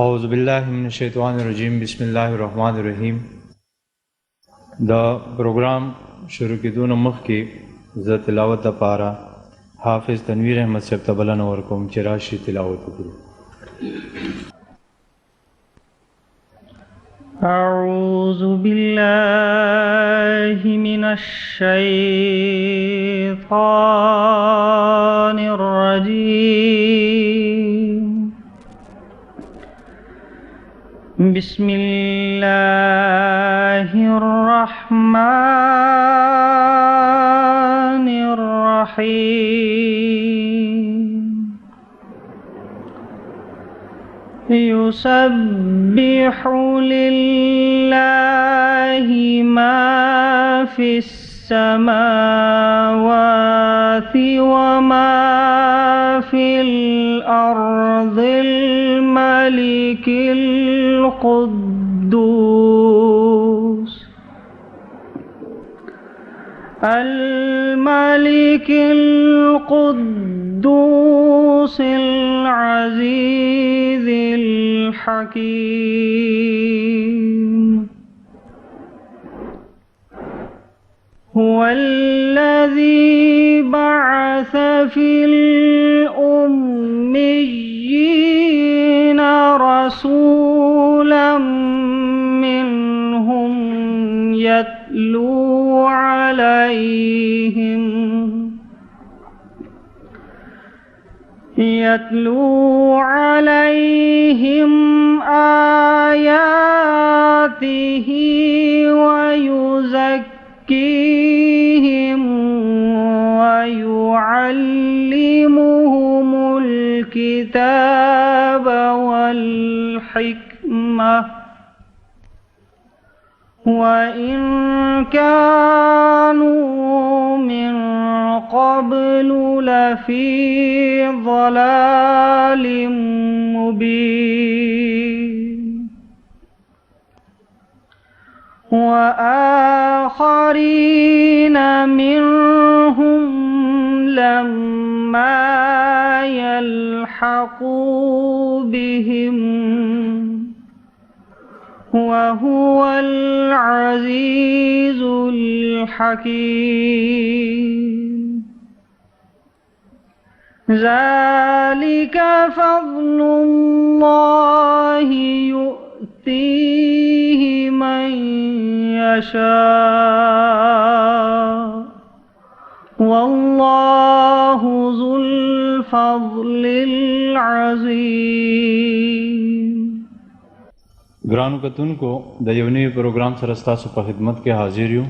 اعوذ باللہ من الشیطان الرجیم بسم اللہ الرحمن الرحیم. دا پروگرام شروع کیدون مخکې زه تلاوت دپاره حافظ تنویر احمد صاحب ته بلنه ورکوم چې راشي تلاوت وکړو. أعوذ بالله من الشيطان الرجيم. بسم الله الرحمن الرحيم. يسبح لله ما في السماوات وما في الأرض الملك القدوس العزيز الحكيم. هو الذي بعث في الأميين رسولا منهم يتلو عليهم آياته ويزكيهم ويعلمهم الكتاب والحكمة وإن كانوا من قبل لفي ضلال مبين. وآخرين منهم لما يلحقوا بهم وهو العزيز الحكيم. ذلك فضل الله يؤتيه من يشاء والله ذو الفضل العظيم. ګرانو کتونکو د یو نوي پروګرام سره ستاسو په خدمت کې حاضر یو.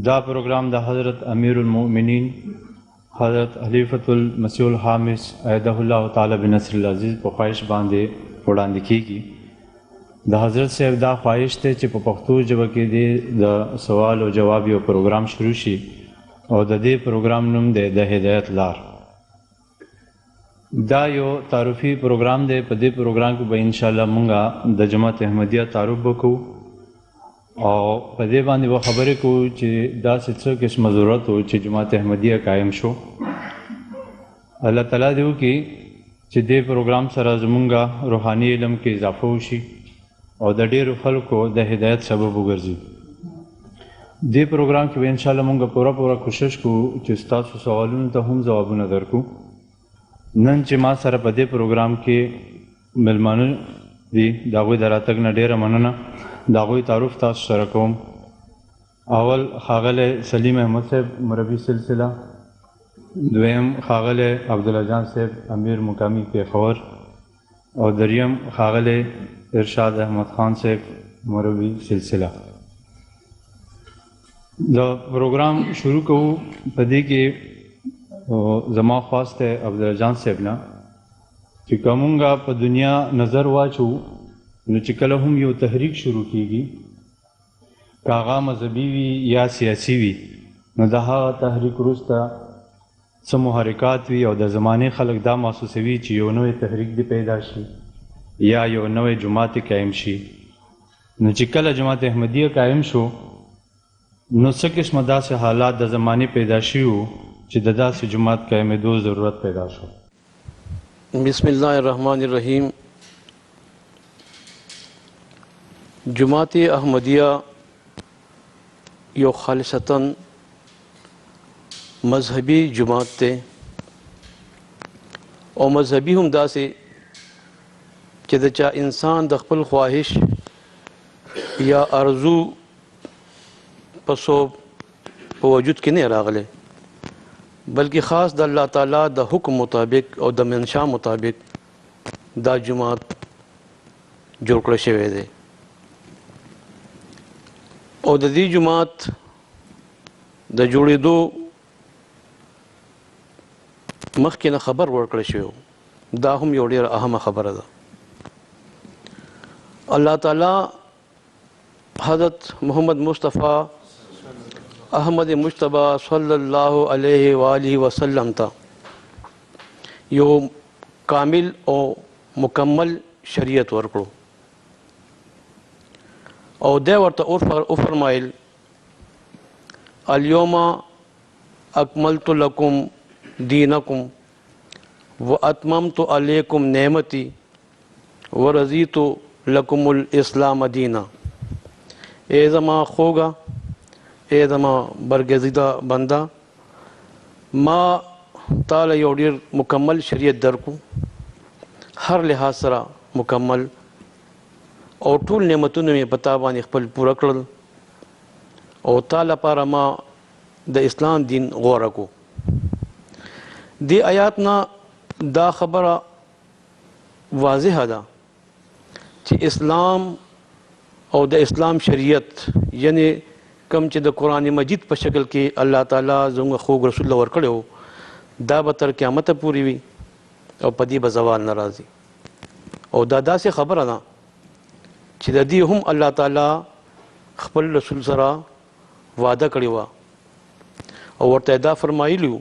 دا پروګرام د حضرت امیر المؤمنین حضرت خلیفۃ المسیح الخامس ایده الله تعالی بنصر العزیز په خواهش باندې وړاندې کیږي. د حضرت صاحب دا خواهش دی چې په پښتو ژبه کې د سوال او جواب یو پروګرام شروع شي او د دې پروګرام نوم دی د هدایت لار. دا یو تعارفي پروګرام دی. په دې پروګرام کې به انشاءالله مونږه د جماعت احمدیه تعارف وکړو او په دې باندې به خبرې کوو چې داسې څه قسمه ضرورت و چې جماعت احمدیه قایم شو. الله تعالی دې وکړي چې دې پروګرام سره زمونږه روحاني علم کې اضافه وشي او د ډېرو خلکو د هدایت سبب وګرځي. دې پروګرام کې به انشاءالله مونږه پوره کوشش کوو چې ستاسو سوالونو ته هم ځوابونه درکو. نن چې ما سره په دې پروګرام کې مېلمانه دي د هغوی د راتګ نه ډېره مننه. د هغوی تعارف تاسو سره کوم. اول ښاغلی سلیم احمد صاحب مربي سلسله، دویم ښاغلی عبدالله جان صاحب امیر مقامی پېښور او دریم ښاغلی ارشاد احمد خان صاحب مربي سلسله. د پروګرام شروع کوو. په دې کې زما خواست ہے عبدالله جان صاحب نه چې که مونږه په دنیا نظر واچو نو چې کله هم یو تحریک شروع کیږي که هغه مذهبي وي یا سیاسي وي نو د هغه تحریک وروسته څه محرکات وي او د زمانې خلک دا محسوسوي چې یو نوی تحریک دې پیدا شي یا یو نوی جماعت قایم شي. نو چې کله جماعت احمدیه قایم شو نو څه قسمه داسې حالات د زمانې پیدا شي وو چې د داسې جماعت قایمېدو ضرورت پیدا شو. بسم الله الرحمن الرحیم. جماعت احمدیه یو خالصتا مذهبي جماعت ته او مذهبي هم داسې چې د چا انسان د خپل خواهش یا ارزو په وجود کې نه راغلی بلکې خاص د الله تعالی د حکم مطابق او د منشا مطابق دا جماعت جوړ کړی شوی دی او د دې جماعت د جوړېدو مخکې نه خبر ورکړی شوی دا هم یو ډېره اهمه خبره ده الله تعالی حضرت محمد مصطفی احمد مجتبی صلی الله علیه و آله وسلم ته یو کامل او مکمل شریعت ورکړو او دا ورته فرمایل الیوم اکملت لکم دینکم واتممت علیکم نعمتی ورضیت لکم الاسلام دینا اے زما خوگا اے زما برگزیدہ بندہ ما تعالی یو ډیر مکمل شریعت درکو هر لحاظ سره مکمل او ټول نعمتونه مې پتا باندې خپل پوره کړل او تعالی لپاره ما د اسلام دین غوره کو دی آیات نه دا خبره واضحه ده چې اسلام او د اسلام شریعت یعنی کم چې د قرآن مجید په شکل کې الله تعالی زموږ خوږ رسول الله ورکړی دا به تر قیامته پورې وي او په دې به زوال نه راځي او دا داسې خبره ده چې د دې هم الله تعالی خپل رسول سره وعده کړې وه او ورته دا فرمایلی و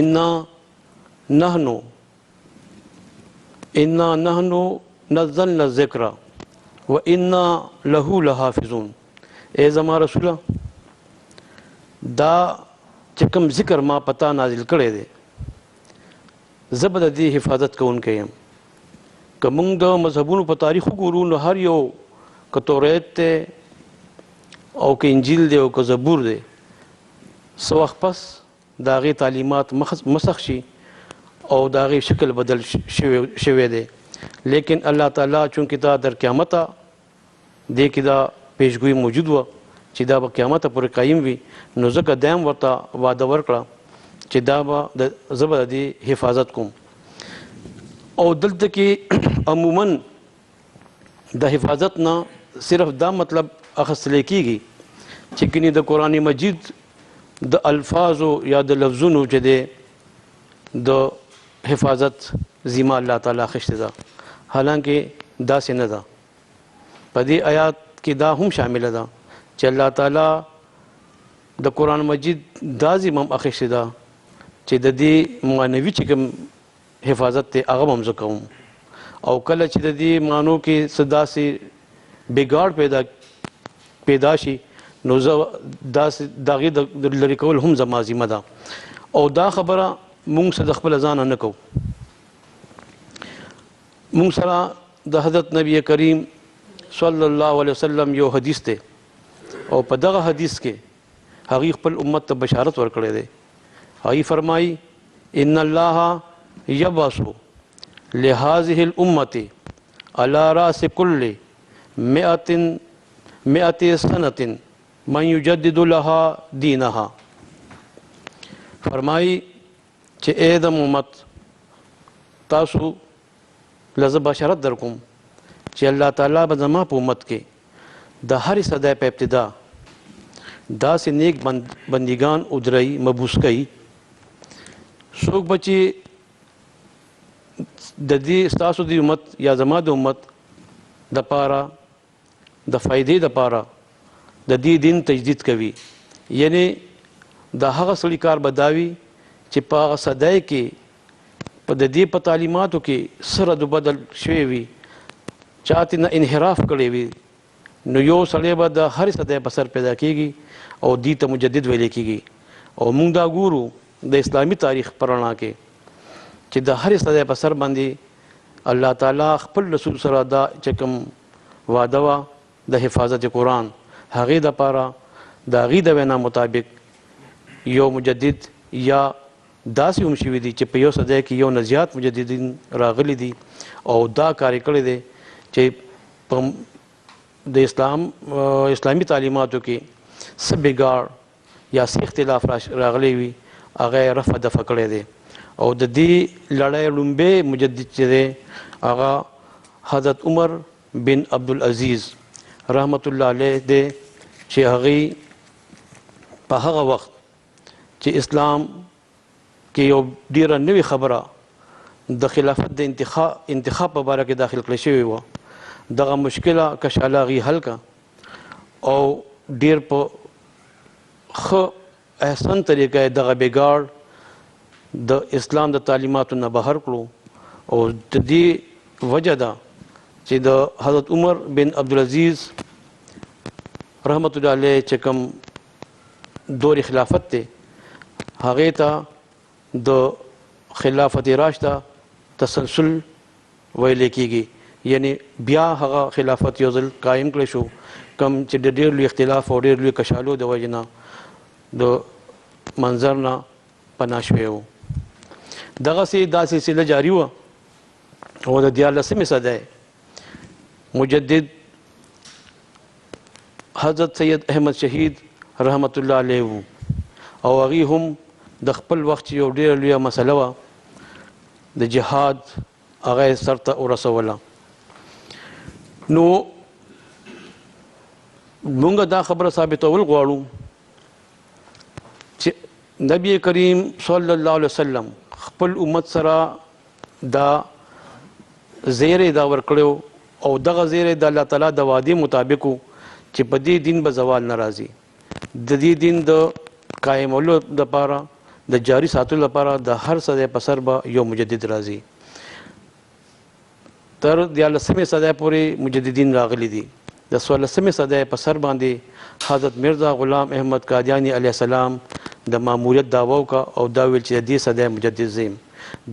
انا نحنو نزلنا الذکر و انا له لحافظون اے زما رسوله دا چې کوم ذکر ما پتا نازل کړی دی زه به د دې حفاظت کوونکی یم که موږ د مذهبونو په تاریخ وګورو نو هر یو که توریت دی او که انجیل دی او که زبور دی څه وخت پس د هغې تعلیمات مسخ شي او د هغې شکل بدل شوی دی لیکن الله تعالی چونکې دا در قیامته دې کې دا پیشګویي موجود وه چې دا به قیامته پورې قایم وي نو ځکه دا هم ورته وعده ورکړه چې دا به زه به د دې حفاظت کوم او دلته کې عموما د حفاظت نه صرف دا مطلب اخیستلی کېږي چې کني د قرآن مجید د الفاظو یا د لفظونو چې دی د حفاظت ذمه الله تعالی اخیستې ده حالانکه داسې نه ده په دې آیات کې دا هم شامله ده چې الله تعالی د قرآن مجید دا ذمه هم اخیستې ده چې د دې معنوي چې کوم حفاظت دی هغه هم زه کوم او کله چې د دې معنو کې څه داسې بګاړ پیدا شي نو زه داسې د هغې د لرې کول هم زما ذمه ده او دا خبره مونږ څه د خپله ځانه نه کوو مونږ سره د حضرت نبی کریم صلی الله علیه وسلم یو حدیث دی او په دغه حدیث کې هغې خپل امت ته بشارت ورکړی دی هغې فرمایي ان الله یبعث لهذه الامة على راس كل 100 سنة من یجدد لها دینها فرمایي چې اے د امت تاسو لزه بشارت در کوم چې الله تعالی به زما په امت کې د هرې صدای په ابتدا داسې نیک بندګان ادرئ مبوس کوي څوک به چې د دې ستاسو د امت یا زما د امت دپاره د فایدې دپاره د دې دین تجدید کوي یعنی د هغه سړي کار به دا وي چې په هغه صدای کې په د دې په تعلیماتو کې څه رد و بدل شوی وي چا ترې نه انحراف کړی وي نو یو سړی به د هرې صدای په سر پیدا کېږي او دې ته مجدد ویلی کېږي او موږ دا ګورو د اسلامي تاریخ په رڼا کې چې د هرې صدای په سر باندې الله تعالی خپل رسول سره دا چې کوم وعده وه د حفاظت قرآن، هغې دپاره د هغې د وینا مطابق یو مجدد یا داسې هم شوي دي چې په یو صدی کې یو نه زیات مجددین راغلي دي او دا کار یې کړی دی چې په د اسلامي تعلیماتو کې څه بګاړ یا څه اختلاف راغلی وي هغه یې رفع دفع کړی دی. او د دې لړۍ لومبی مجدد چې دی هغه حضرت عمر بن عبدالعزیز رحمت الله علیه دی چې هغې په هغه وخت چې اسلام کې یو ډیره نوې خبره د خلافت د انتخاب په باره کې داخل کړی شوې وه، دغه مشکله کشاله هغې حل کړه او ډیر په ښه احسن طریقه یې دغه بګاړ د اسلام د تعلیماتو نه بهر کړو. او د دې وجه ده چې د حضرت عمر بن عبدالعزیز رحمت الله علیه چې کوم دور خلافت دی هغې ته د خلافت راشده تسلسل ویلی کېږي، یعنی بیا هغه خلافت یو ځل قایم کړی شو کوم چې د ډېر لوی اختلاف او ډېر لوی کشالو د وجې نه د منظر نه پناه شوی و. دغسې دا سلسله جاري وه او د 14مې صدۍ مجدد حضرت سید احمد شهید رحمت الله علیه و او هغې هم د خپل وخت یو ډېره لویه مسله وه د جهاد هغه یې سر ته ورسوله. نو مونږ دا خبره ثابتول غواړو چې نبی کریم صلی الله علیه وسلم خپل امت سره دا زیری دا ورکړی او دغه زیری د الله تعالی د وعدې مطابق چې په دې دین به زوال نه راځي، د دې دین د قایمولو دپاره د جاری ساتلو لپاره د هر صدۍ په سر به یو مجدد راځي. تر 14مې صدۍ پورې مجددین راغلي دي. د 14مې صدۍ په سر باندې حضرت مرزا غلام احمد قادیانی علیه السلام د ماموریت دعوه وکړه او دا ویل چې د دې صدۍ مجدد زیم.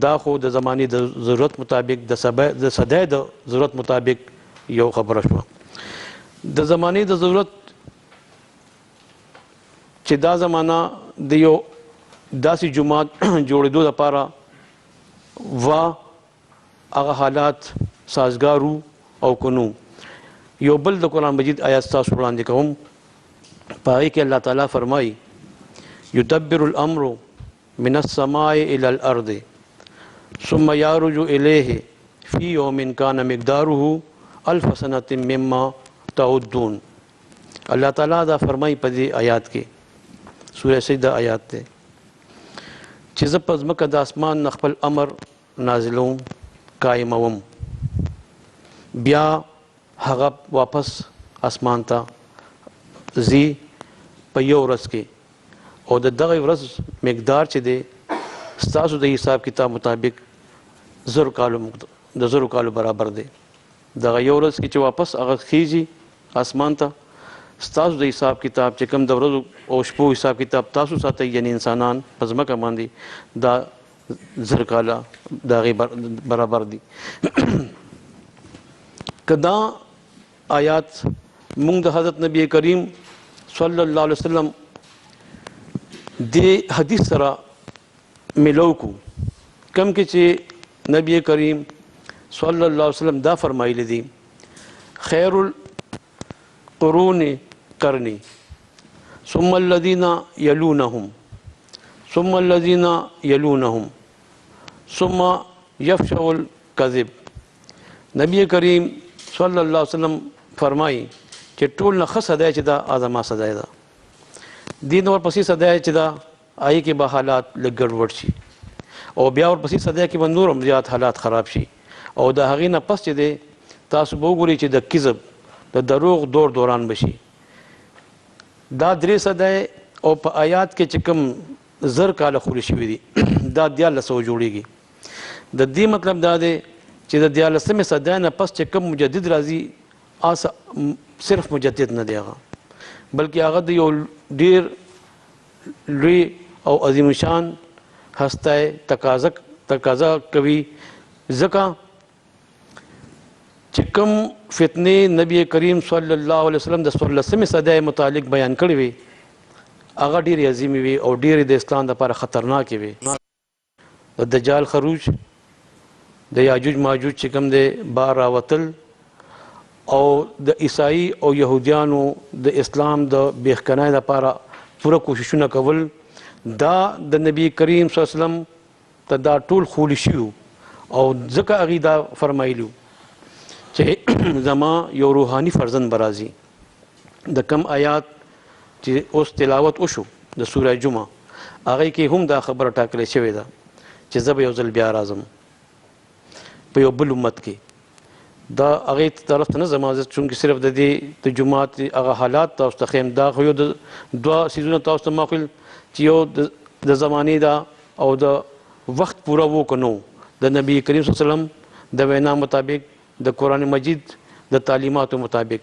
دا خو د زمانې د ضرورت مطابق د صدۍ د ضرورت مطابق یو خبره شوه. د زمانې د ضرورت چې دا زمانہ د یو داسې جماعت جوړېدو لپاره وا هغه حالات سازګارو او کنو. یو بل د قرآن مجید آیات تاسو وړاندې کوم، په هغې کې الله تعالی فرمایي یدبر الامر من السماء الى الارض ثم یعرج الیه فی یوم کان مقداره الف سنة مما تعدون. الله تعالی دا فرمایي په دې آیات کې، سورہ سجدہ آیات دی چې زه په ځمکه د اسمان نه خپل امر نازلوم قایموم، بیا هغه واپس اسمان ته ځي په یو ورځ کې او د دغه ورځ مقدار چې دی ستاسو د حساب کتاب مطابق 1000 کالو برابر دی. دغه یو ورځ کې چې واپس هغه خیږي اسمان ته ستاسو د حساب کتاب چې کوم د ورځو او شپو حساب کتاب تاسو ساتئ یعنی انسانان په ځمکه باندې دا 1000 کاله د هغې برابر دي. که دا آیات مونږ د حضرت نبی کریم صلی الله علیه وسلم دې حدیث سره ملو کو کم کې چې نبی کریم صلی الله علیه وسلم دا فرمایلی دي خیر القرون قرنی ثم الذین یلونهم ثم الذین یلونهم ثم یفشع الکذب. نبی کریم صلی الله علیه وسلم فرمایي چې ټول نه ښه صدۍ چې دا زما صدۍ ده، دې نه ورپسې صدۍ چې دا هغې کې به حالات لږ ګډوډ شي او بیا ورپسې صدۍ کې به نور هم زیات حالات خراب شي او د هغې نه پس چې دی تاسو به وګورئ چې د کذب د دروغ دوران بشي. دا 3 صدۍ او په آیات کې چې کوم 1000 کاله خوري شوي دي دا 1400 جوړېږي. د دې مطلب دا دی چې د 14مې صدۍ نه پس چې کوم مجدد راځي صرف مجدد نه دی هغه، بلکې هغه د یو ډېر لوی او عظیم شان هستی تقاضا کوي، ځکه چې کوم فتنې نبی کریم صلی الله علیه وسلم د 14مې صدۍ متعلق بیان کړي وي هغه ډېرې عظیمې وي او ډېرې د اسلام لپاره خطرناکې وي. د دجال خروج، د یاجوج ماجوج چې کوم دی بار راوتل، او د عیسائی او یهودیانو د اسلام د بیخکنۍ لپاره پوره کوششونه کول، دا د نبی کریم صلی الله علیه وسلم ته دا ټول خولی شوي او ځکه هغې دا فرمایلي چې زما یو روحاني فرزند به راځي. د کم آیات چې اوس تلاوت وشو د سوره جمعه هغې کې هم دا خبره ټاکلې شوې ده چې زه به یو ځل بیا راځم په یو بل امت کې. دا هغې طرف ته نه ځم چونکې صرف د دې د جومات هغه حالات تاسو ته ښیم. دا خو یو د دوه څیزونه تاسو ته ما ویل چې یو د زمانې دا او د وخت پوره و که نو د نبی کریم صلی الله علیه وسلم د وینا مطابق د قرآن مجید د تعلیماتو مطابق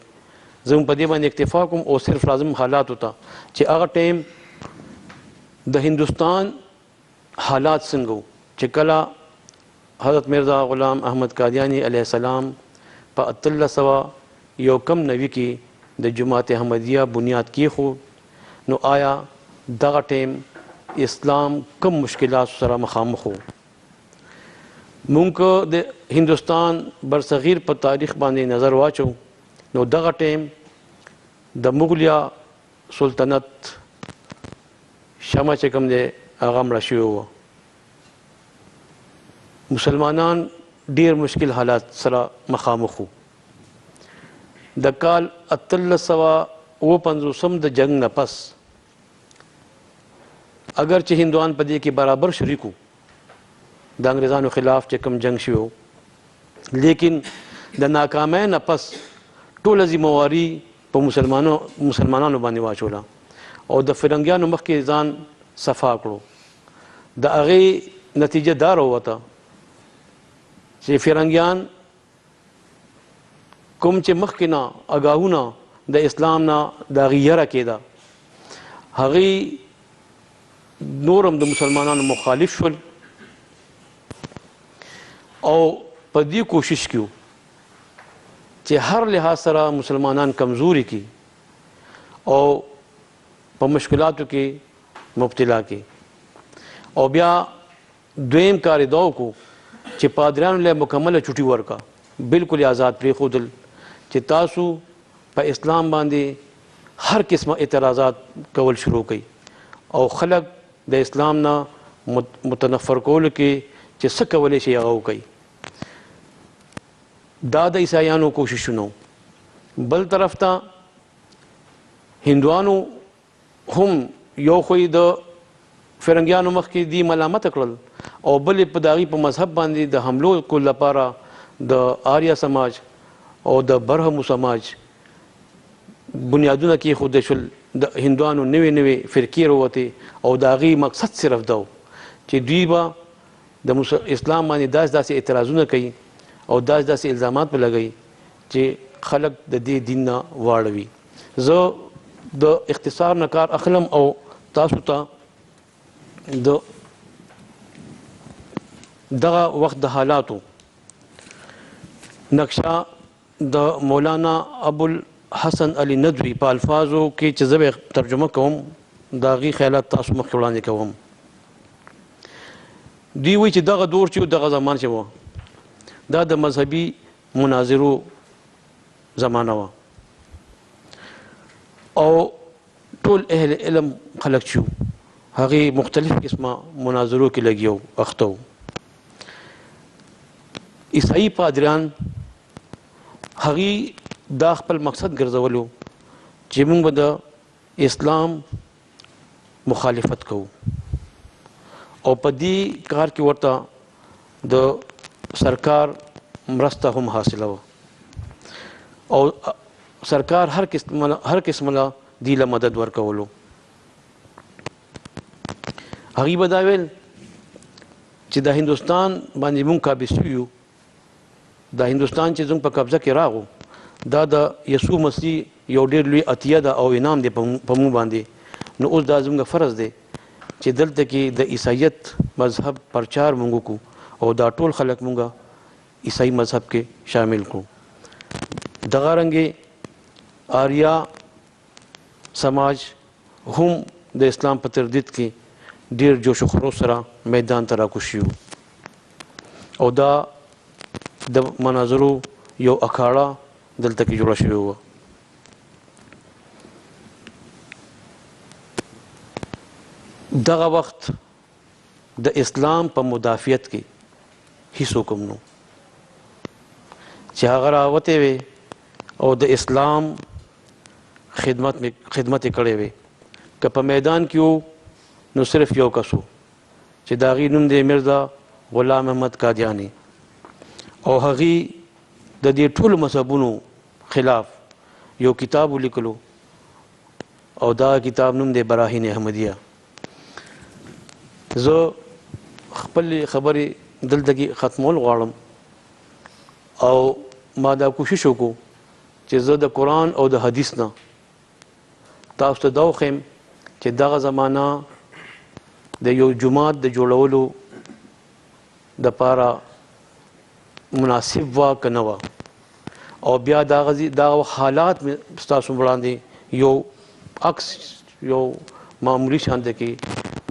زه په دې باندې اکتفا کوم او صرف راځم حالاتو ته چې هغه ټایم د هندوستان حالات څنګه و چې کله حضرت مرزا غلام احمد قادیانی علیه السلام په 1891 کې د جماعت احمدیه بنیاد کېښود، نو آیا دغه ټایم اسلام کم مشکلات سره مخامخ و؟ مونږ د هندوستان برصغیر په تاریخ باندې نظر واچو نو دغه ټایم د مغلیا سلطنت شمع چې کوم دی هغه مړه شوې وه. مسلمانان ډیر مشکل حالات سره مخامخ وو. د کال 1859 د جنگ نه پس اگر چې هندوان په دې کې برابر شریک وو د انګریزانو خلاف چې کوم جنگ شوی و، لیکن د ناکامۍ نه پس ټوله ذمواري په مسلمانانو باندې واچوله او د فرنګیانو مخکې ځان صفا کړو. د هغې نتیجه دا راووته چې فرنګیان کوم چې مخکې نه اګاهونه د اسلام نه د هغې یره کېده، هغې نور هم د مسلمانانو مخالف شول او په دې کوشش کې چې هر لحاظ سره مسلمانان کمزوري کی او په مشکلاتو کې مبتلا کی. او بیا دویم کار دا وکړو چې پادریانو له مکمله چوټي ورکا، بالکل آزاد پرېښودل چې تاسو په اسلام باندې هر قسمه اعتراضات کول شروع کړئ او خلک د اسلام نه متنفر کولو کې چې څه کولی شي هغه وکړي. دا د عیسایانو کوششونه. بل طرف ته هندوانو هم یو خو د فرنګیانو مخکې دی ملامت کړل او بل په داغي په مذهب باندې د حملو کول لپاره د آریا سماج او د برهمو سماج بنیادونه کې خود شل. د هندوانو نوې نوې فرقې وروتې او داغي مقصد صرف دا چې دوی به د اسلام باندې داسې اعتراضونه کوي او داسې الزامات په لګوي چې خلک د دې دین نه واړوي. زه د اختصار نه کار اخلم او تاسو ته دغه وخت د حالاتو نقشه د مولانا ابوالحسن علي ندوي په الفاظو کې چې زه به ترجمه کوم د هغې خیالات تاسو مخکې وړاندې کوم. دوی وایي چې دغه دور چې دغه زمان چې و دا د مذهبي مناظرو زمانه وه او ټول اهل علم خلک چې هغې مختلف قسمه مناظرو کې لګیا وو اخته وو. عیسائی پادریان هغې دا خپل مقصد ګرځولو چې موږ به د اسلام مخالفت کوو او په دې کار کې ورته د سرکار مرسته هم حاصله وه او سرکار هر قسمه له دې له مدد ورکولو. هغې به دا ویل چې د هندوستان باندې موږ قابض شوي یو، د هندوستان چې زموږ په قبضه کې راغو دا د یسوع مسیح یو ډېر لوی عطیه ده او انعام دی په موږ باندې. نو اوس دا زموږ فرض دی چې دلته کې د عیسایت مذهب پرچار مونږ کو او دا ټول خلک مونږه عیسائی مذهب کې شامل کړو. دغه رنګې آریا سماج هم د اسلام په تردید کې ډیر جوش و خروش سره میدان ته راکوشي او دا د مناظرو یو اکاړه دلته کې جوړه شوې وه. دغه وخت د اسلام په مدافعت کې هیڅ حکم نو چې هغه راوتې وي او د اسلام خدمت یې کړې وي. که په میدان کې وو نو صرف یو کس و چې د هغې نوم دی مرزا غلام احمد قادیاني او هغې د دې ټولو مذهبونو خلاف یو کتاب ولیکلو او دا کتاب نوم دی براهین احمدیه. زه خپلې خبرې دلته کې ختمول غواړم او ما دا کوشش وکړو چې زه د قرآن او د حدیث نه تاسو ته دا وښیم چې دغه زمانه د یو جومات د جوړولو دپاره مناسب وه که نه وه او بیا دغه حالات مې ستاسو وړاندې یو عکس یو معمولي شانته کې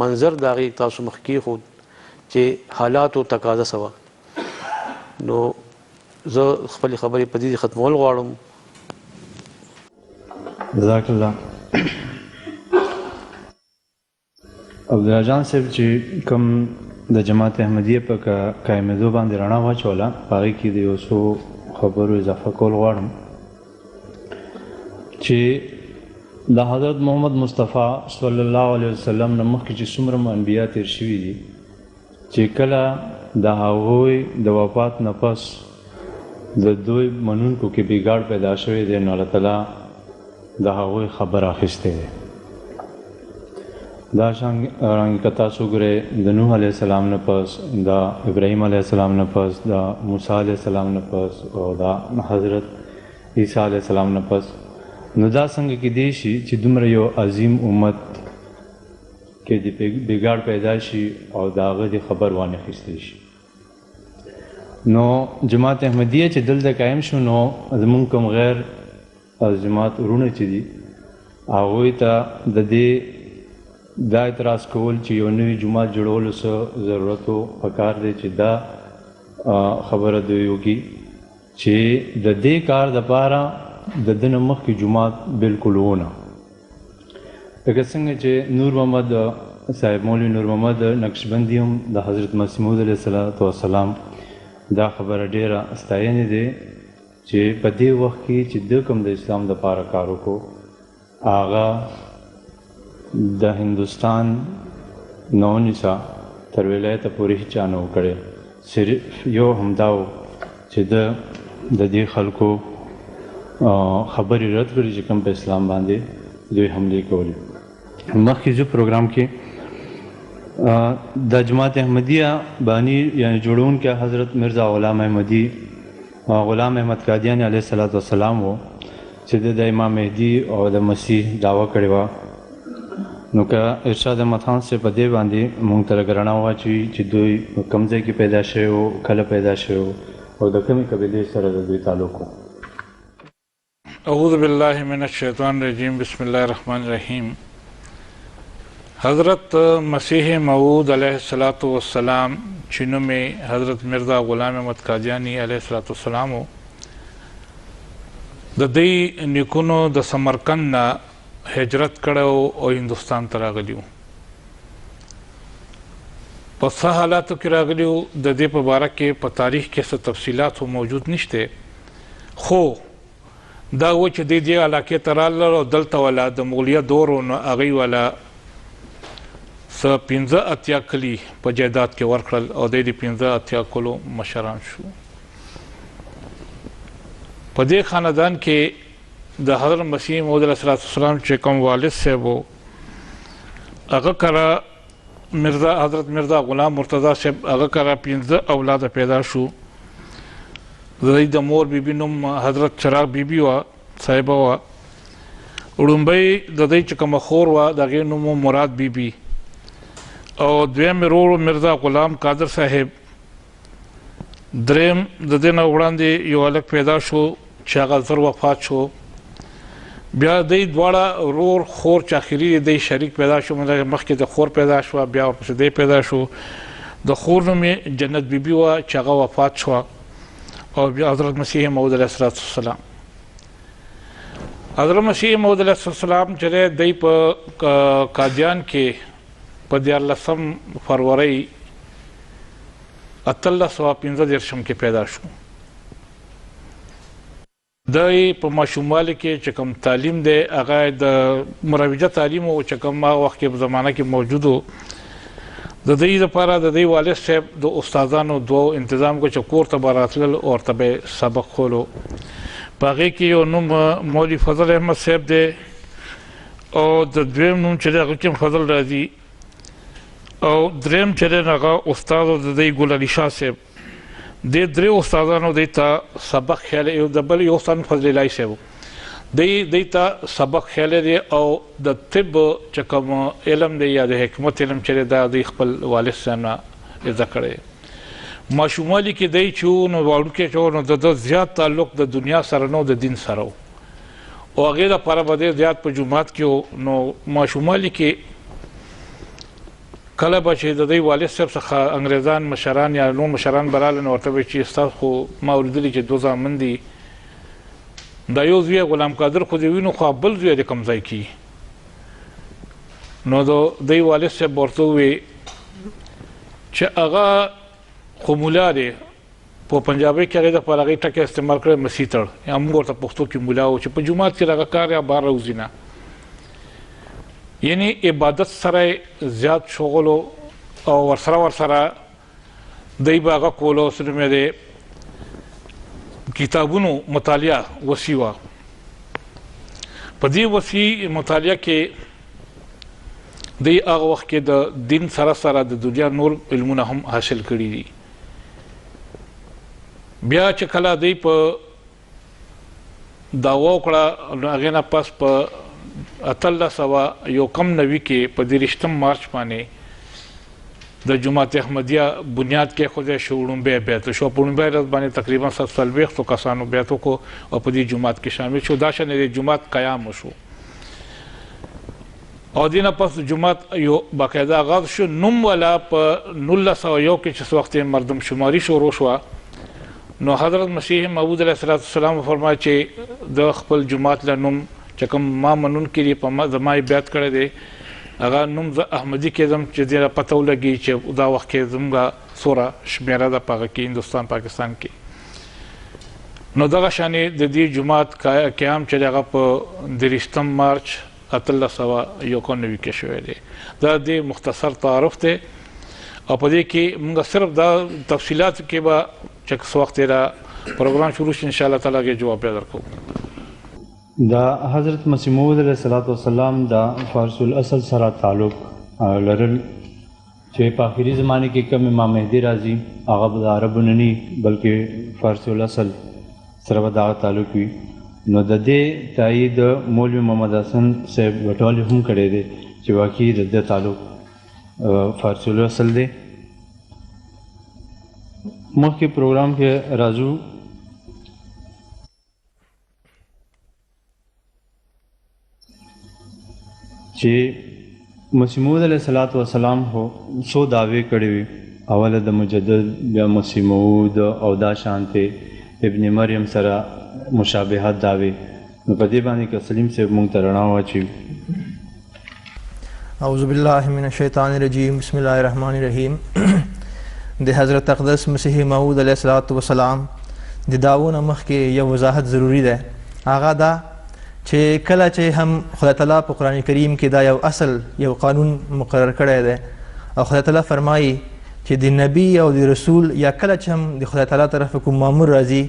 منظر د هغې تاسو مخ کېښود چې حالاتو تقاضا څه وه. نو زه خپلې خبرې په دې ختمول غواړم. جزاک الله. عبدالله جان صاحب چې کوم د جماعت احمدیه په قایمېدو باندې رڼا واچوله په هغې کې د یو څو خبرو اضافه کول غواړم چې د حضرت محمد مصطفی صلی الله علیه وسلم نه مخکې چې څومره انبیا تیر شوي دي چې کله د هغوی د وفات نه پس د دوی منونکو کې بګاړ پیدا شوی دی نو الله تعالی د هغوی خبر اخیستی دی. دا رنګ که تاسو وګورئ د نوح علیه السلام نه پس د ابراهیم علیه السلام نه پس د موسی علیه السلام نه پس او د حضرت عیسی علیه السلام نه پس نو دا څنګه کیدی شي چې دومره یو عظیم امت کې د بګاړ پیدا شي او د هغه د خبر وانخیستی شي. نو جماعت احمدیه چې دلته قایم شو نو زمونږ کوم غیر از جماعت ورونه چې دي هغوی ته د دې دا اعتراض کول چې یو نوي جومات جوړولو څه ضرورت و پکار دی چې دا خبره دوی وکړي چې د دې کار دپاره د ده نه مخکې جومات بلکل ونه. لکه څنګه چې نور محمد صاحب مولوي نور محمد نقشبندي هم د حضرت مسیح موعود علیه السلام دا خبره ډیره ستاینې دی چې په دې وخت کې چې ده کوم د اسلام دپاره کار وکړو هغه د هندوستان نه ونیسه تر ولایته پورې هېچا نه و کړی. صرف یو همدا و چې ده د دې خلکو خبرې رد کړي چې کوم په اسلام باندې دوی حملې کولې. مخکې زه پروګرام کې د جماعت احمدیه بانی یعنی جوړونکی حضرت مرزا غلام احمد قادیانی علیه السلام و چې د امام مهدي او د مسیح دعوه کړې وه. نو که ارشاد احمد خان صاحب په دې باندې موږ ته لږ رڼا واچوي چې دوی کوم ځای کې پیدا شوي وو کله پیدا شوي وو او د کومې قبیلې سره د دوی تعلق و. اعوذ باللہ من الشیطان الرجیم بسم اللہ الرحمن الرحیم. حضرت مسیح موعود علیہ السلام چې نوم یې حضرت مرزا غلام احمد قادیانی علیه السلام و د دوی نیکونو د سمرقند نه هجرت کړی او هندوستان ته راغلی و. په څه حالاتو کې راغلی و د دې په باره کې په تاریخ کې څه تفصیلات موجود نشته خو دا و چې دې علاقې ته راغلل او دلته والا د مغلیه دور و نو هغوی والا څه 15 کلي په جایداد کې ورکړل او دی د 15 کلو مشران شو. په دې خاندان کې د حضرت مسیح موعود علیه السلام چې کوم والد صاحب و هغه کره حضرت مرزا غلام مرتضی صاحب هغه کره 15 اولاده پیدا شو. د دوی د مور بیبي نوم حضرت چراغ بیبي وه صاحبه وه. وړومبی د دوی چې کومه خور وه د هغې نوم مراد بیبي او دویم ورور مرزا غلام قادر صاحب. دریم د دې نه وړاندې یو هلک پیدا شو چې هغه زر وفات شو. بیا دی دواړه ورور خور چې اخري دی شریک پیدا شو، مخکې د خور پیدا شوه، بیا ورپسې دی پیدا شو. د خور نوم یې جنت بیبي وه چې هغه وفات شوه، او بیا حضرت مسیح موعود علیه السلام. حضرت مسیح موعود علیه السلام چې دی په قادیان کې په 14 فروری 1815 کې پیدا شو. دی په ماشوموالي کې چې کوم تعلیم دی هغه د مروجه تعلیم و چې کوم هغه وخت کې په زمانه کې موجود و. د دې لپاره د دې والد صاحب د استادانو دوه انتظام کو چې کور ته به راتلل او ورته به سبق خولو. په هغې کې یو نوم مولوي فضل احمد صاحب دی، او د دویم نوم چې دی هغه کې فضل راځي، او دریم چې دی هغه استاد د دې ګل علي شاه صاحب. د درې استادانو دی ته سبق خیالی، یو د بل یو استاد فضل الهي صاحب دی ته سبق خیالی دی، او د طب چې کوم علم دی یا د حکمت علم چې دی دا دی خپل والد صاحب نه زده کړی. ماشوموالي کې دی چې و نو وړوکی چې و نو د زیات تعلق د دنیا سره نه د دین سره و، او هغې دپاره به ډېر زیات په جومات کې و. نو ماشوموالي کې کله به چې د دوی والد صاحب څخه انګریزان مشران یا نور مشران به راغله، نو ورته به چې ستاسو خو ما اورېدلي چې 2 زامن دي، دا یو زوی غلام قادر خو دې وینو، خو بل زوی د کوم ځای کي. نو د دوی والد صاحب ورته وویې چې هغه خو مولا دی، په پنجابۍ کې هغې دپاره هغې ټکی استعمال کړی مسیتړ، یا موږ ورته پښتو کې مولا و چې په جومات کې دغه کار یا بهر راوځي نه. یعنی عبادت سره زیات شغل او ورسره دی به هغه کولو. څه نوم یې دی کتابونو مطالعه وسیع وه. په دې وسیع مطالعه کې دی هغه وخت کې د دین سره سره د دنیا نور علمونه هم حاصل کړي دي. بیا چې کله دی په دعوا وکړه، نو هغې نه پس په 1891 کې په 23 مارچ باندې د جماعت احمدیه بنیاد کېښودی شو، وړومبی بیعت شو. په وړومبی ورځ باندې تقریبا 40 کسانو بیعت وکړو او په دې جومات کې شامل شو. دا شان د جومات قیام وشو، او دې نه پس جومات یو باقاعده آغاز شو. نوم والا په 1901 کې چې څه وخت مردم شماري شروع شوه، نو حضرت مسیح موعود علیه السلام فرمایي چې د خپل جومات له نوم چې کوم ما منونکي دي په زما یې بیعت کړی دی، هغه نوم زه احمدي کېدم چې دې نه پته ولګي چې دا وخت کې زموږ څومره شمېره ده په هغه کې هندوستان پاکستان کې. نو دغه شانې د دې جومات قیام چې دی هغه په 23 مارچ 1891 کې شوی دی. دا د مختصر تعارف دی، او په دې کې موږ صرف دا تفصیلات کې به چې څه وخت را پروګرام شروع شي انشاءالله تعالی کې جواب درکوو. دا حضرت مسیح موعود علیه السلام دا فارس الاصل سره تعلق لرل، چې په آخري زمانه کې کوم امام مهدي راځي هغه به د عربو نه ني بلکې فارس الاصل سره به دغه تعلق وي. نو د دې تایید مولوي محمد حسن صاحب وټولي هم کړی دی چې واقعي د دې تعلق فارس الاصل دی. مخکې پروګرام کې راځو چې مسیح موعود علیه السلام هو څو دعوې کړې وي، اوله د مجدد، بیا مسیح موعود، او دا شانته ابن مریم سره مشابهت دعوې. نو په دې باندې که سلیم صاحب مونږ ته رڼا واچوي. اعوذ باللہ من الشیطان الرجیم، بسم اللہ الرحمن الرحیم. د حضرت اقدس مسیح موعود علیه السلام د دعوو نه مخکې یو وضاحت ضروری ده. هغه دا چې کله چې هم خدای تعالی په قرآن کریم کې دا یو اصل یو قانون مقرر کړی دی، او خدای تعالی فرمایي چې د نبی او د رسول یا کله چې هم د خدای تعالی طرف کوم مامور راځي،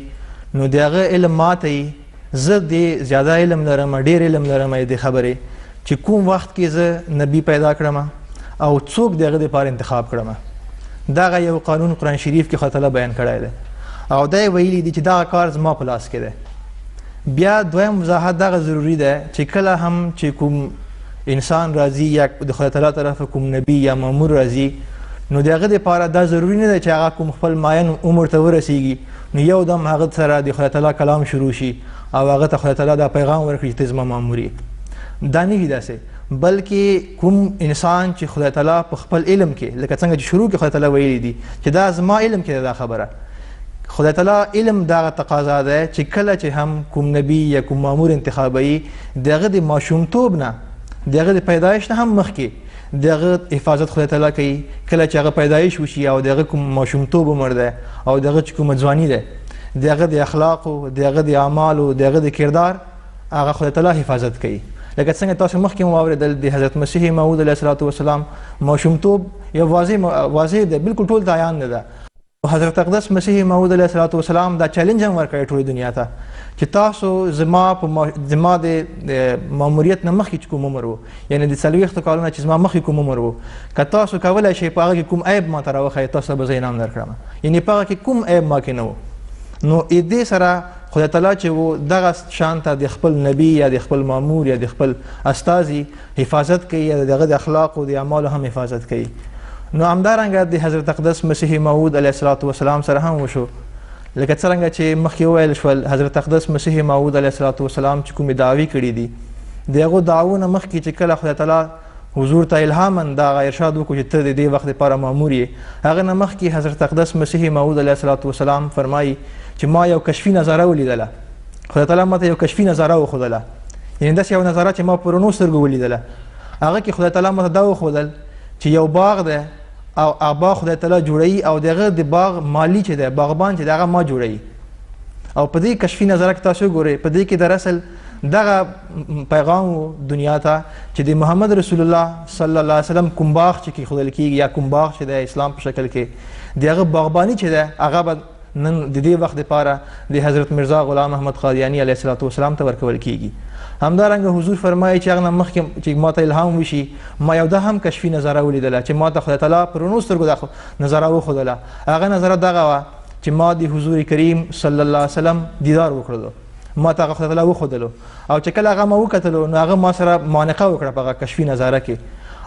نو د هغه علم ماته زه د زیاده علم لرم، ډېر علم لرم د خبرې چې کوم وخت کې زه نبی پیدا کړم او څوک د هغه دپاره انتخاب کړم. دغه یو قانون قرآن شریف کې خدای تعالی بیان کړی دی، او دا یې ویلي دي چې دغه کار زما په لاس کې دی. بیا دویم وضاحت دغه ضروری ده چې کله هم چې کوم انسان راځي یا د خدای تعالی طرف کوم نبی یا مامور راځي، نو د هغه دپاره دا ضروري نه دی چې هغه کوم خپل معین عمر ته ورسیږي نو یو دم هغه سره د خدای تعالی کلام شروع شي او هغه ته خدای تعالی دا پیغام ورکړي چې ته زما مامور یې. دا نه وي داسې، بلکې کوم انسان چې خدای تعالی په خپل علم کې لکه څنګه چې شروع کې خدای تعالی ویلي دي چې دا زما علم کې دا خبره، خدای تعالی علم دغه تقاضا ده چې کله چې هم کوم نبی یا کوم مامور انتخابوي دغه د ماشومتوب نه دغه د پیدایش نه هم مخکې دغه حفاظت خدای تعالی کوي. کله چې هغه پیدایش وشي او دغه کوم ماشومتوب عمر ده او دغه چې کومه ځواني ده دغه د اخلاقو دغه د اعمالو دغه د کردار هغه خدای تعالی حفاظت کوي. لکه څنګه تاسو مخکې مو واورېدل د حضرت مسیح موعود علیه الصلاة والسلام ماشومتوب یو واضح ده، بالکل ټول ته عیان نه ده. حضرت اقدس مسیح موعود علیه الصلاة والسلام دا چیلنج هم ورکړی ټولې دنیا ته چې تاسو زما د ماموریت نه مخکې چې کوم عمر و، یعنې د 40 کالونه چې زما مخکې کوم عمر و، که تاسو کولی شئ په هغه کې کوم عیب ما ته راوښیئ تاسو ته به زه انعام درکړم، یعنې په هغه کې کوم عیب ما کې نه و. نو دې سره خدای تعالی چې و دغه شان ته د خپل نبی یا د خپل مامور یا د خپل استازي حفاظت کوي یا دغه د اخلاق او د اعمالو هم حفاظت کوي. نو همدارنګه د حضرت اقدس مسیح موعود علیه الصلاة والسلام سره هم وشو، لکه څرنګه چې مخکې وویل شول حضرت اقدس مسیح موعود علیه الصلاة والسلام چې کومې دعوې کړي دي د هغو دعوو نه مخکې چې کله خدای تعالی حضور ته الهاما دغه ارشاد وکړو چې ته د دې وخت لپاره مامور یې، هغه نه مخکې حضرت اقدس مسیح موعود علیه الصلاة والسلام فرمایي چې ما یو کشفي نظاره ولیدله، خدای تعالی ماته یو کشفي نظاره وښودله، یعنې داسې یو نظاره چې ما په رڼو سترګو ولیدله. هغه کې خدای تعالی ماته دا وښودل چې یو باغ ده او باغ خدای تعالی جوړوي او دغه د باغ مالی چې دی باغبان چې دی هغه ما جوړوي. او په دې کشفي نظره کې تاسو ګورئ په دې کې در اصل دغه پیغام دنیا ته چې د محمد رسول الله صلی الله علیه وسلم کوم باغ چې کېښودل کېږي یا کوم باغ چې د اسلام په شکل کې د هغه باغباني چې ده هغه به نن د دې وخت لپاره د حضرت مرزا غلام احمد قادیاني علیه الصلاة والسلام ته ورکول کېږي. همدارنګه حضور فرمایي چې هغه نه مخکې چې ما ته الهام وشي ما یو ده هم کشفي نظاره ولیدله چې ما ته خدای تعالی په رڼو سترګو دا نظاره وښودله. هغه نظاره دغه وه چې ما د حضور کریم صلی الله علیه وسلم دیدار وکړلو، ما ته هغه خدای تعالی وښودلو او چې کله هغه ما وکتلو نو هغه ما سره معانقه وکړه په هغه کشفي نظاره کې.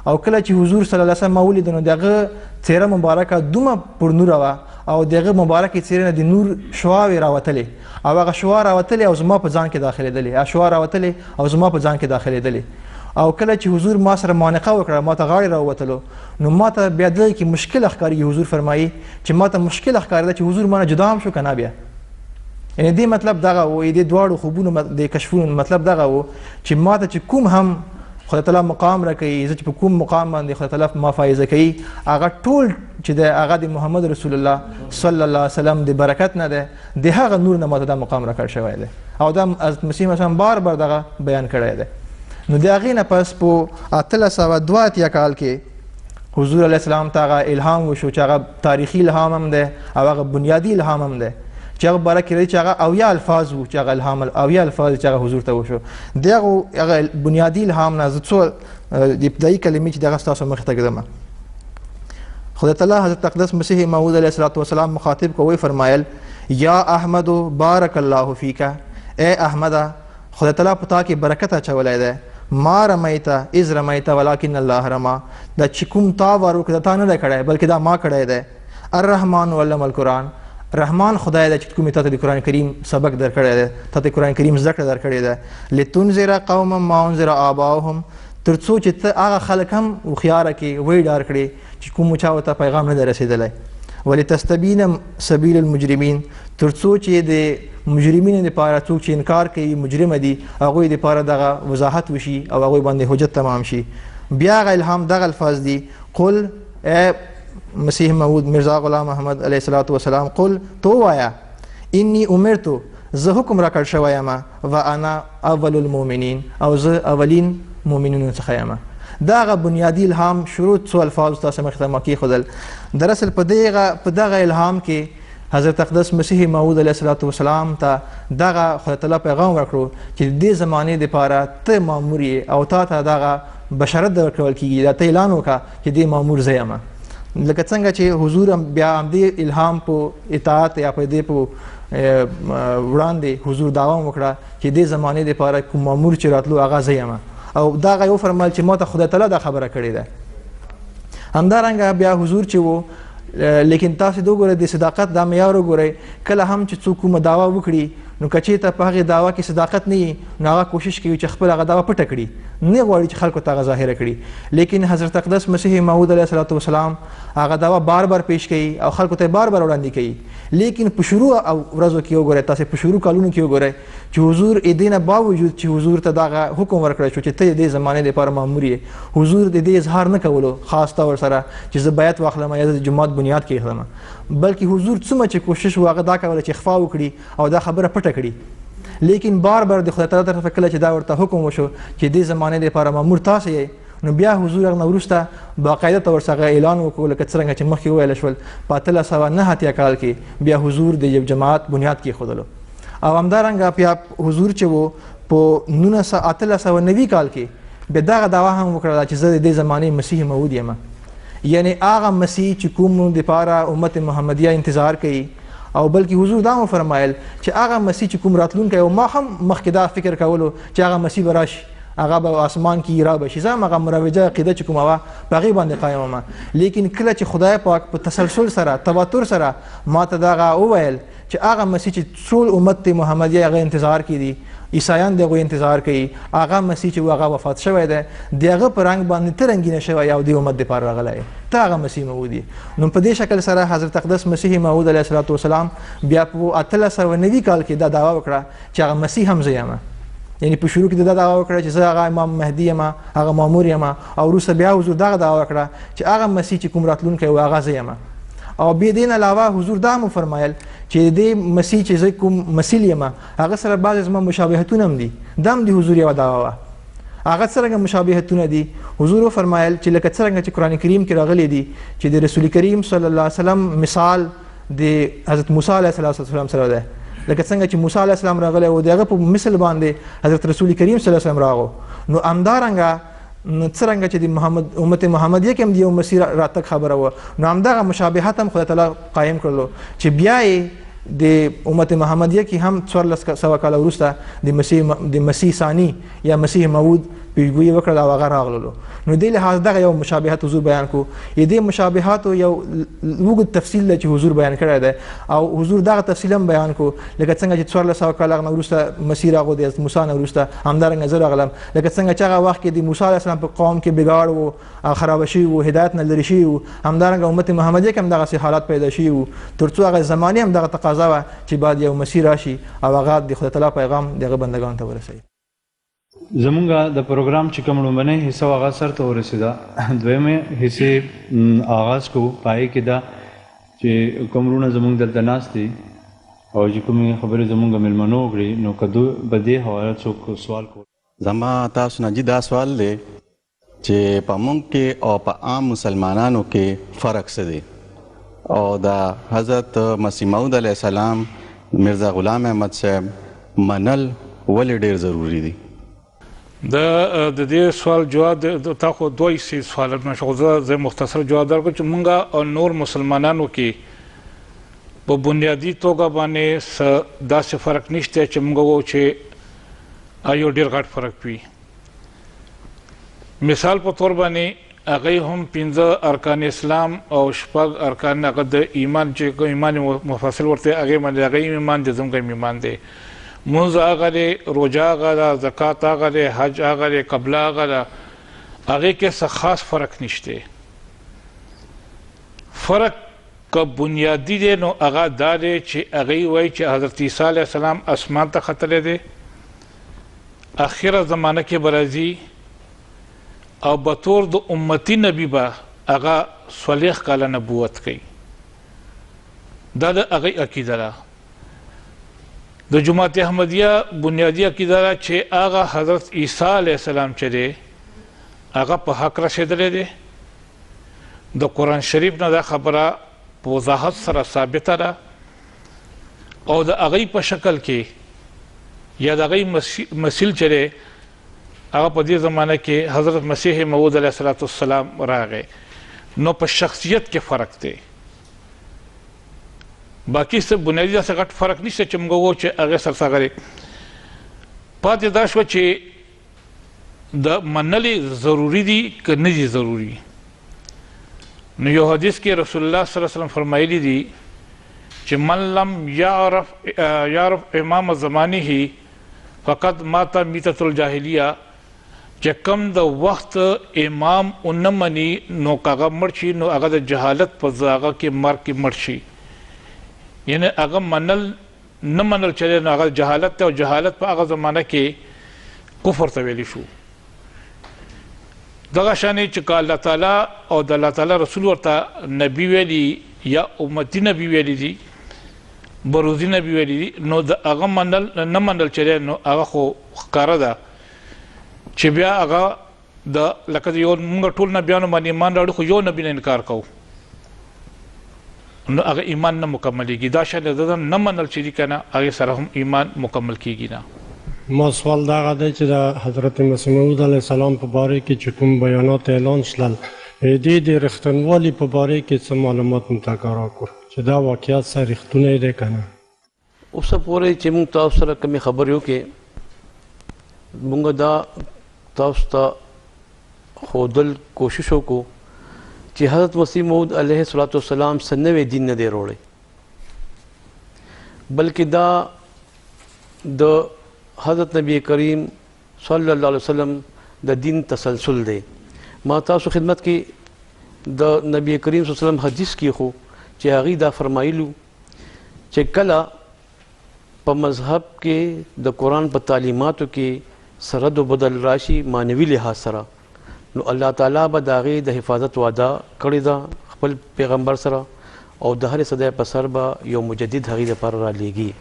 او کله چې حضور صلی الله علیه وسلم ما ولید نو دغه څېره مبارکه دومره پرنوره وه او دغه مبارکې څېرې نه د نور شعاوې راوتلې او هغه شعا راوتلې او زما په ځان کې داخلېدلې، هغه شعا راوتلې او زما په ځان کې داخلېدلې. او کله چې حضور ما سره معانقه وکړه ما ته غاړې راووتلو نو ما ته بیا دلته کې مشکل ښکارېږي. حضور فرمایي چې ما ته مشکل ښکارېده چې حضور ما نه جدا هم شو که نه بیا، یعنې دې مطلب دغه و، دې دواړو خوبونو د کشفونو مطلب دغه و چې ما ته چې کوم هم خدای تعالی مقام راکوي، زه چې په کوم مقام باندې خدای تعالی ما فایزه کوي هغه ټول چې دی هغه د محمد رسول الله صلی الله علیه وسلم د برکت نه دی، د هغه نور نه ماته دا مقام راکړ شوی دی او دا حضرت مسیح مثلا بار بار دغه بیان کړی دی. نو د هغې نه پس په 1882 کال کې حضور علیه السلام ته هغه الهام وشو چې هغه تاریخي الهام هم دی او هغه بنیادي الهام هم دی چې هغه باره کې چې هغه اویا الفاظ وو چې هغه الهام اویا الفاظ چې هغه حضور ته وشو. دغه هغه بنیادي الهام نه زه څو ابتدایي کلمې چې دغه ستاسو مخې ته ږدم. خدای تعالی حضرت اقدس مسیح موعود علیه الصلاة والسلام مخاطب کو وی فرمایل یا احمد بارک الله فیک، اے احمده خدای تعالی په تا کې برکت اچولی دی، ما رمیت اذ رمیت ولکن الله رما، دا چې کوم تا وار وکړه تا نه دی کړی بلکې دا ما کړی دی. الرحمن علم القرآن، رحمان خدای دی چې کومې تا ته د قرآن کریم سبق درکړی دی، تا ته قرآن کریم زده کړه درکړې ده. لتنذر قوما ما انذر آباؤهم، تر څو چې ته هغه خلک هم هوښیاره کړې وی ډار کړې چې کوم چا ورته پیغام نه دی رسېدلی. ولتستبین سبیل المجرمین، تر څو چې د مجرمینو دپاره څوک چې انکار کوي مجرمه دي هغوی دپاره دغه وضاحت وشي او هغوی باندې حجت تمام شي. بیا هغه الهام دغه الفاظ دي قل، اے مسیح موعود مرزا غلام احمد علیه الصلاة والسلام، قل تو وایا انی امرتو، زه حکم راکړ شوی یم و انا اول المؤمنین، او زه اولین مؤمنینو څخه یم. دا هغه بنیادي الهام شروع څو الفاظ تاسو مخې ته ما کېښودل. دراصل په دغه الهام کې حضرت اقدس مسیح موعود علیه الصلاة والسلام ته دغه خدای تعالی پیغام ورکړو چې د دې زمانې دپاره ته مامور یې او تا ته دغه بشارت درکول کېږي، دا ته اعلان وکړه چې دې مامور زه یم. لکه څنګه چې حضور بیا همدې الهام په اطاعت یا په دې په وړاندې حضور دعوا وکړه چې دې زمانې دپاره کوم مامور چې راتلو هغه زه یم، او دا هغه وفرمایل چې ما ته خدای تعالی دا خبره کړې ده. همدارنګه بیا حضور چې وو لیکن تاسو د وګورئ د صداقت دا معیار وګورئ کله هم چې څوک کومه دعوا وکړي نو که چېرته په هغې دعوا کې صداقت نه وي نو هغه کوشش کوي چې خپل هغه دعوا پټه کړي نه غواړي چې خلکو ته هغه ظاهره کړي لیکن حضرت اقدس مسیح موعود علیه الصلاة والسلام هغه دعوا بار بار پیش کوي او خلکو ته بار بار وړاندې کوي لیکن په شروع او ورځو کې وګورئ تاسې په شروع کالونو کې وګورئ چې حضور دې نه باوجود چې حضور ته دغه حکم ورکړی شو چې ته دې زمانې دپاره مامور یې حضور د دې اظهار نه کولو خاص طور سره چې زه بیعت واخلم یا د جومات بنیاد کېږدم بلکې حضور څومره چې کوشش و هغه دا کوله چې اخفا وکړي او دا خبره پټه کړي لیکن بار بار د خدای تعالی طرفه کله چې دا ورته حکم وشو چې دې زمانې دپاره مامور تاسو یې نو بیا حضور هغه نه وروسته باقاعده طور سره اعلان وکړو لکه څرنګه چې مخکې وویل شول په 1809 کال کې بیا حضور د یو جماعت بنیاد کېښودلو او همدارنګه بیا حضور چې و په 1890 کال کې بیا دغه دعوا هم وکړله چې زه د دې زمانې مسیح موعود یم یعنی هغه مسیح چې کوم دپاره امت محمدیه انتظار کوي او بلکې حضور دا مو فرمایل چې هغه مسیح چې کوم راتلونکی او ما هم مخکې دا فکر کولو چې هغه مسیح به راشي هغه به آسمان کې را بشي زه هم هغه مروجه عقیده چې کومه وه په هغې باندې قایم وم لیکن کله چې خدای پاک په تسلسل سره تواتر سره ما ته دغه وویل چې هغه مسیح چې ټول امت محمدیه هغه انتظار کې دي عیسایان د هغوی انتظار کوي هغه مسیح چې هغه وفات شوی دی د هغه په رنګ باندې ته رنګینه شوی او د امت دپاره راغلی ته هغه مسیح موعود یې نو په دې شکل سره حضرت اقدس مسیح موعود علیه الصلاة والسلام بیا په 1890 کال کې دا دعوا وکړه چې هغه مسیح هم زه یم یعنی په شروع کې دا دعوا وکړه چې زه هغه امام مهدي یم هغه مامور یم او وروسته بیا حضور دغه دعوا وکړه چې هغه مسیح چې کوم راتلونکی و هغه زه یم او بیا دین علاوه حضور دا هم فرمایل چې دې مسیح چې زه کوم مثیل یم هغه سره بعضې زما مشابهتونه هم دي دا هم د حضور یوه دعوا وه هغه څرنګه مشابهتونه دي حضور وفرمایل چې لکه څرنګه چې قرآن کریم کې راغلی دي چې د رسول کریم صلی الله علیه وسلم مثال د حضرت موسی علیه السلام سره ده لکه څنګه چې موسی علیه السلام راغلی و د هغه په مثل باندې حضرت رسول کریم صلی الله علیه وسلم راغو نو همدارنګه څرنګه چې د امت محمدیه کې هم د یو مسیح راتګ خبره وه نو همدغه مشابهت هم خدای تعالی قایم کړلو چې بیا یې د امت محمدیه کې هم 1400 کاله وروسته د مسیح ثانی یا مسیح موعود پیشګویي وکړله او هغه راغللو نو دې لحاظ دغه یو مشابهت حضور بیان کړو دې مشابهاتو یو اوږد تفصیل دی چې حضور بیان کړی دی او حضور دغه تفصیل هم بیان کړو لکه څنګه چې 1400 کاله نه وروسته مسیح راغو د موسی نه وروسته همدارنګه زه راغلم لکه څنګه چې هغه وخت کې د موسی علیه السلام په قوم کې بګاړ و او خرابه شوي و هدایت نه لرې شوي و همدارنګه امت محمدیه کې هم دغسې حالات پیدا شوي و تر څو هغه زمانې هم دغه تقاضا وه چې باید یو مسیح راشي او هغه د خدای تعالی پیغام د هغه بندګانو ته ورسوي زمونږ د پروګرام چې کوم لومړنۍ حصه هغه سرته ورسېده دویمه حصې آغاز کوو په هغې کې دا چې کوم وروڼه زمونږ دلته ناست دي او چې کومې خبرې زمونږ مېلمنو وکړي نو که دوی به دې حواله څوک سوال کوي زما تاسو نه دا سوال دی چې په موږ کې او په عام مسلمانانو کې فرق څه دی او د حضرت مسیح موعود علیه السلام مرزا غلام احمد صاحب منل ولې ډېر ضروري دي د دې سوال جواب تا خو دوه حصې سوالونه شو زه مختصر جواب درکړم چې مونږ او نور مسلمانانو کې په بنیادي توګه باندې داسې فرق نشته چې مونږ وو چې یو ډېر غټ فرق وي مثال په طور باندې هغه هم 15 ارکان اسلام او شپږ ارکان هغه د ایمان چې ایمان مفصل ورته هغه باندې هغه ایمان د زموږ ایمان دی منځ هغه دی روژه هغه ده زکات هغه دی حج هغه دی قبله هغه ده هغې کې څه خاص فرق نشته فرق که بنیادي دی نو هغه دا دی چې هغوی وایي چې حضرت عیسی علیه السلام اسمان ته ختلی دی اخره زمانه کې به راځي او بطور د امتي نبي به هغه 40 کاله نبوت کوي دا د هغوی عقیده ده د جماعت احمدیه بنیادی عقیده ده چې هغه حضرت عیسی علیه السلام چې دی هغه په حق رسېدلی دی د قرآن شریف نه دا خبره په وضاحت سره ثابته ده او د هغوی په شکل کې یا د هغوی مثیل چې دی هغه په دې زمانه کې حضرت مسیح موعود علیه السلام راغی نو په شخصیت کې فرق دی باقي څه بنیادي داسې غټ فرق نشته چې موږ وو چې هغې سره څه پاتې دا شوه چې د منلې ضروري دي که نه دي ضروري نو یو حدیث کې رسول الله صلی الله علیه وسلم فرمایلی دي چې من لم یعرف امام زمانه فقط مات میتة الجاهلیه، چې کم د وخت امام ونه مني نو هغه مړ شي، نو هغه د جهالت په هغه کې مرګ کې مړ شي. یعنی هغه منل نه منل چې نو هغه جهالت ته، او جهالت په هغه زمانه کې کفر ته ویلی شو. دغه شانې چې که الله تعالی او د الله تعالی رسول ورته نبی ویلي یا امتي نبی ویلی دي، بروزي نبی ویلی دي، نو د هغه منل نه منل چې نو هغه خو ښکاره ده چې بیا هغه د لکه یو موږ ټول نبیانو باندې ایمان راوړو، خو یو نبي نه انکار کوو، نو هغه ایمان نه مکملېږي. دا شان د نه منل چې دي که نه، هغې سره هم ایمان مکمل کېږي نه. ما سوال دغه دی چې د حضرت مسیح موعود علیه السلام په باره کې چې کوم بیانات اعلان شلل، دې د رښتینوالي په باره کې څه معلومات متکا راکړو چې دا واقعیت څه رښتونی دی که نه؟ اوسه پورې چې موږ تاسو سره کومې خبرې وکړې، موږ دا تاسو ته ښودل کوشش وکړو چې حضرت مسیح موعود علیه السلام څه نوی دین نه دی راوړی، بلکې دا د حضرت نبی کریم صلی الله علیه وسلم د دین تسلسل دی. ما تاسو خدمت کې د نبی کریم صلی الله علیه وسلم حدیث کې خو چې هغې دا فرمایلو چې کله په مذهب کې د قرآن په تعلیماتو کې سرد و بدل راشي معنوي لحاظ سره، نو الله تعالی به د هغې د حفاظت وعده کړې ده خپل پیغمبر سره، او د هرې صدۍ په سر به یو مجدد هغې دپاره رالیږي.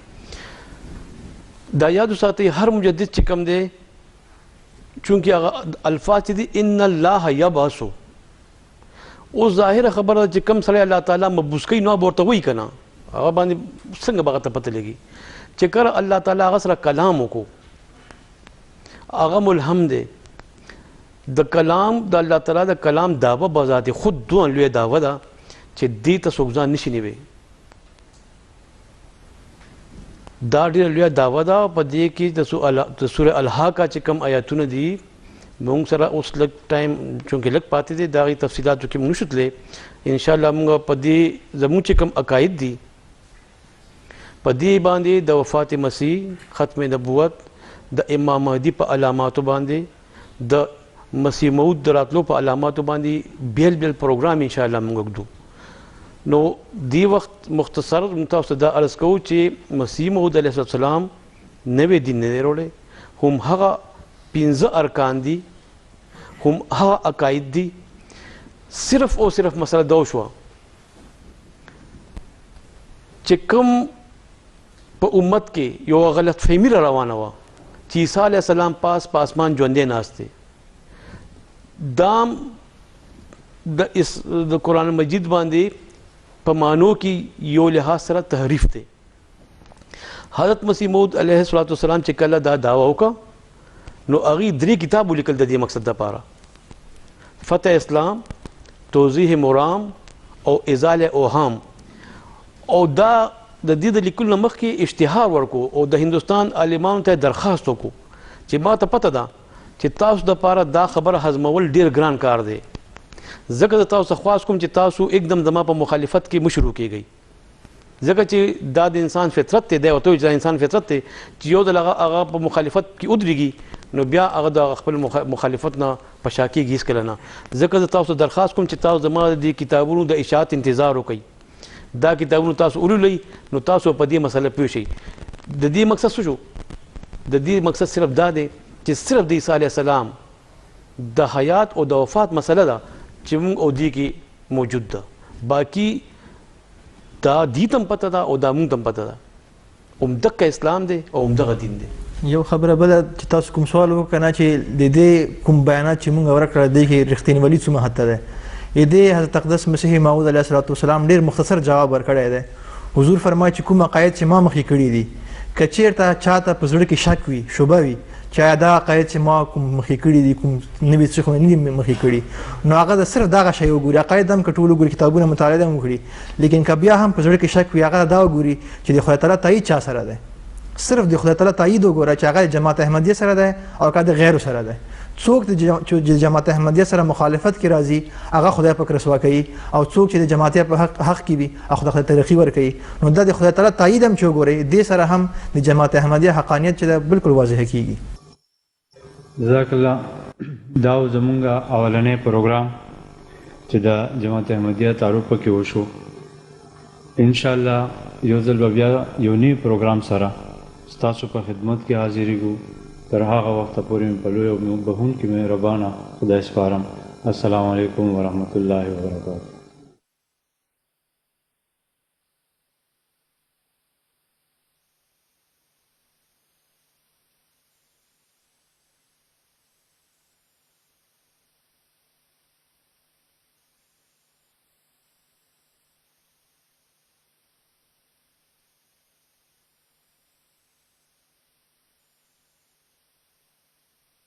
دا یاد وساتئ، هر مجدد چې کوم دی، چونکې هغه الفاظ چې دي ان الله یبعث، اوس ظاهره خبره چې کوم سړی الله تعالی مبعوث کوي نو به ورته وایي که نه، هغه باندې څنګه به هغه ته پته لګي چې کله الله تعالی هغه سره کلام وکړو، هغه ملهم دی. د کلام د الله تعالی د کلام دعوه به ذات خود دوه لویه دعوه ده چې دې ته څوک ځان نشي نیوی. دا ډېره لویه دعوه ده. په دې کې د سوره الحاقه چې کوم آیاتونه دي، موږ سره اوس لږ ټایم چونکې لږ پاتې دی، د هغې تفصیلاتو کې موږ نشو تللی. انشاءالله موږ په دې زموږ چې کوم عقاید دي په دې باندې د وفات مسیح، ختم نبوت، د امام مهدي په علاماتو باندې، د مسیح موعود د راتلو په علاماتو باندې بیل بیل پروګرام انشاءالله موږ ږدو. نو دی وخت مختصر موږ تاسو ته دا عرض کوو چې مسیح موعود علیه السلام نوی دین نه دی راوړی، هم هغه 15 ارکان دي، هم هغه عقاید دي. صرف او صرف مسله دا وشوه چې کوم په امت کې یو غلط فهمي را روانه وه چې عیسی علیه السلام پاس په اسمان ژوندی ناست دی، دام د قرآن مجید باندې په معنو کې یو لحاظ سره تحریف دی. حضرت مسیح موعود علیه السلام چې کله دا دعوه وکړه، نو هغې 3 کتاب ولیکل د دې مقصد دپاره: فتح اسلام، توضیح مرام او ازاله اوهام. او دا د دې د لیکلو نه مخکې اشتهار ورکو او د هندوستان عالمانو ته درخواست وکړو چې ما ته پته ده چې تاسو دپاره دا خبره هضمول ډېر ګران کار دی، ځکه زه تاسو خواست کوم چې تاسو एकदम زما په مخالفت کې مه شروع کیږئ، ځکه چې دا د انسان فطرت دی. دی ورته وایي چې دا انسان فطرت دی چې یو ځل هغه په مخالفت کې ودرېږي، نو بیا هغه د خپل مخالفت نه په شا کېږي هېڅکله نه. ځکه زه تاسو درخواست کوم چې تاسو زما د دې کتابونو د اشاعت انتظار وکئ، دا کتابونو تاسو ولولئ، نو تاسو په دې مسله پوه شئ. د دې مقصد څه شو؟ د دې مقصد صرف دا دی چې صرف د عیسی علیه السلام د حیات او د وفات مسله ده چې موږ او دې کې موجود ده، باقي دا دې ته هم پته ده او دا موږ ته هم پته ده. همدغه اسلام دی او همدغه دین دی. یو خبره بله چې تاسو کوم سوال وکړه نه چې د دې کوم بیانات چې موږ ورکړه دی کې رښتینولي څومره حد ته ده، دې حضرت اقدس مسیح موعود علیه السلام ډېر مختصر جواب ورکړی دی. حضور فرمایي چې کوم عقاید چې ما مخکې کړي دي، که چېرته چاته په زړه کې شک وي، شبه وي چې دا عقاید چې ما کوم مخکې کړي دي، کوم نوي څه خو نه دي مخکې کړي، نو هغه د صرف دغه شی وګوري. عقاید هم که ټول وګوري، کتابونه مطالعه هم وکړي، لیکن که بیا هم په زړه کې شک وي، هغه دا وګوري چې د خدای تعالی تایید چا سره دی. صرف د خدای تعالی تایید وګوره چې هغه جماعت احمدیه سره دی او که د غیرو سره دی. څوک چې د جماعت احمدیه سره مخالفت کې راځي هغه خدای پاک رسوا کوي او څوک چې د جماعت په حق کې وي هغه خدای ترقی ورکوي. نو دا د خدای تعالی تایید هم چې وګورئ دې سره هم د جماعت احمدیه حقانیت چې ده بالکل واضح کیږي. جزاک الله. دا زمونږ اولنی پروګرام چې د جماعت احمدیه تعارف پکې وشو. انشاءالله یو ځل به بیا یو نوي پروګرام سره ستاسو په خدمت کې حاضرېږو. تر هغه وخته پورې مې په لوی او بخښونکي مهربانه خدای سپارم. السلام علیکم ورحمة الله وبرکاته.